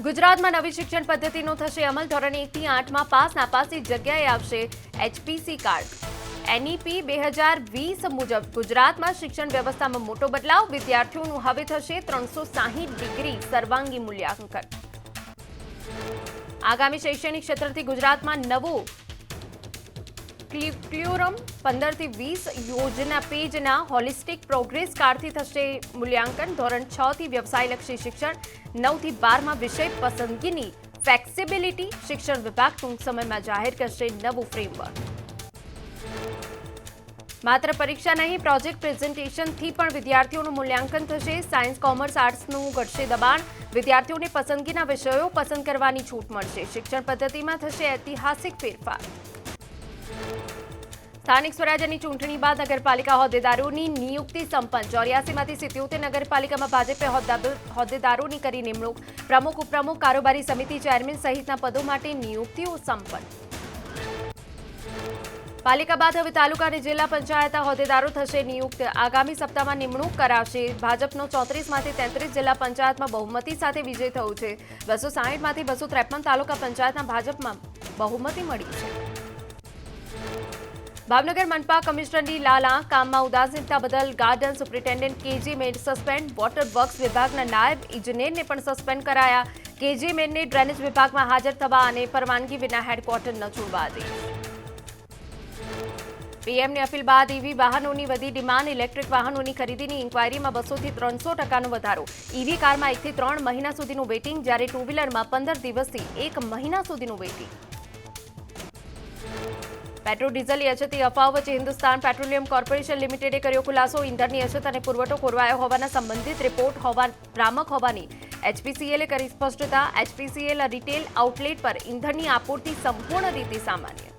ગુજરાતમાં નવી શિક્ષણ પદ્ધતિનો થશે અમલ. ધોરણ 1 થી 8 માં પાસ નાપાસની જગ્યાએ આવશે HPC કાર્ડ. NEP 2020 મુજબ ગુજરાતમાં શિક્ષણ વ્યવસ્થામાં મોટો બદલાવ. વિદ્યાર્થીઓનું હવે થશે 360 ડિગ્રી સર્વાંગી મૂલ્યાંકન. આગામી શૈક્ષણિક ક્ષેત્રથી ગુજરાતમાં નવું ક્યુરિકુલમ 15 થી 20 યોજના પેજના હોલિસ્ટિક પ્રોગ્રેસ કાર્ડથી થશે મૂલ્યાંકન. ધોરણ 6 થી વ્યવસાયલક્ષી શિક્ષણ, 9 થી 12 માં વિષય પસંદગીની ફ્લેક્સિબિલિટી. શિક્ષણ વિભાગ ટૂંક સમયમાં જાહેર કરશે નવું ફ્રેમવર્ક. માત્ર પરીક્ષા નહીં, પ્રોજેક્ટ પ્રેઝન્ટેશનથી પણ વિદ્યાર્થીઓનું મૂલ્યાંકન થશે. સાયન્સ, કોમર્સ, આર્ટ્સનું ઘટશે દબાણ. વિદ્યાર્થીઓને પસંદગીના વિષયો પસંદ કરવાની છૂટ મળશે. શિક્ષણ પદ્ધતિમાં થશે ઐતિહાસિક ફેરફાર. સ્થાનિક સ્વરાજ્યની ચૂંટણી બાદ નગરપાલિકા હોદ્દેદારોની નિયુક્તિ સંપન્ન. 84 માંથી 77 નગરપાલિકામાં ભાજપે હોદ્દેદારોની કરી નિમણૂક. પ્રમુખ, ઉપપ્રમુખ, કારોબારી સમિતિ ચેરમેન સહિતના પદો માટે નિયુક્તિઓ સંપન્ન. પાલિકા બાદ હવે તાલુકા અને જિલ્લા પંચાયત હોદ્દેદારો થશે નિયુક્ત. આગામી સપ્તાહમાં નિમણૂક કરાશે. ભાજપનો 34 માંથી 33 જિલ્લા પંચાયતમાં બહુમતી સાથે વિજય થયો છે. 260 માંથી 253 તાલુકા પંચાયતના ભાજપમાં બહુમતી મળી છે. ભાવનગર મનપા કમિશનરની લાલા કામમાં ઉદાસીનતા બદલ ગાર્ડન સુપ્રિન્ટેન્ડન્ટ KG મેન સસ્પેન્ડ. વોટર વર્ક્સ વિભાગના નાયબ ઇજનેરને પણ સસ્પેન્ડ કરાયા. KG મેનને ડ્રેનેજ વિભાગમાં હાજર થવા અને પરવાનગી વિના હેડક્વાર્ટર ન છોડવા આદેશ. પીએમની અપીલ બાદ EV વાહનોની વધી ડિમાન્ડ. ઇલેક્ટ્રિક વાહનોની ખરીદીની ઇન્ક્વાયરીમાં 200 થી 300% વધારો. EV કારમાં 1 થી 3 મહિના સુધીનું વેઇટિંગ, જ્યારે ટુ વ્હીલરમાં 15 દિવસથી 1 મહિના સુધીનું વેઇટિંગ. પેટ્રોલ ડીઝલની અછતની અફવાઓ વચ્ચે હિન્દુસ્તાન પેટ્રોલિયમ કોર્પોરેશન લિમિટેડે કર્યો ખુલાસો. ઇંધણની અછત અને પુરવઠો ખોરવાયો હોવાના સંબંધિત રિપોર્ટ ભ્રામક હોવાની HPCLએ કરી સ્પષ્ટતા. HPCL રિટેલ આઉટલેટ પર ઇંધણની આપૂર્તિ સંપૂર્ણ રીતે સામાન્ય.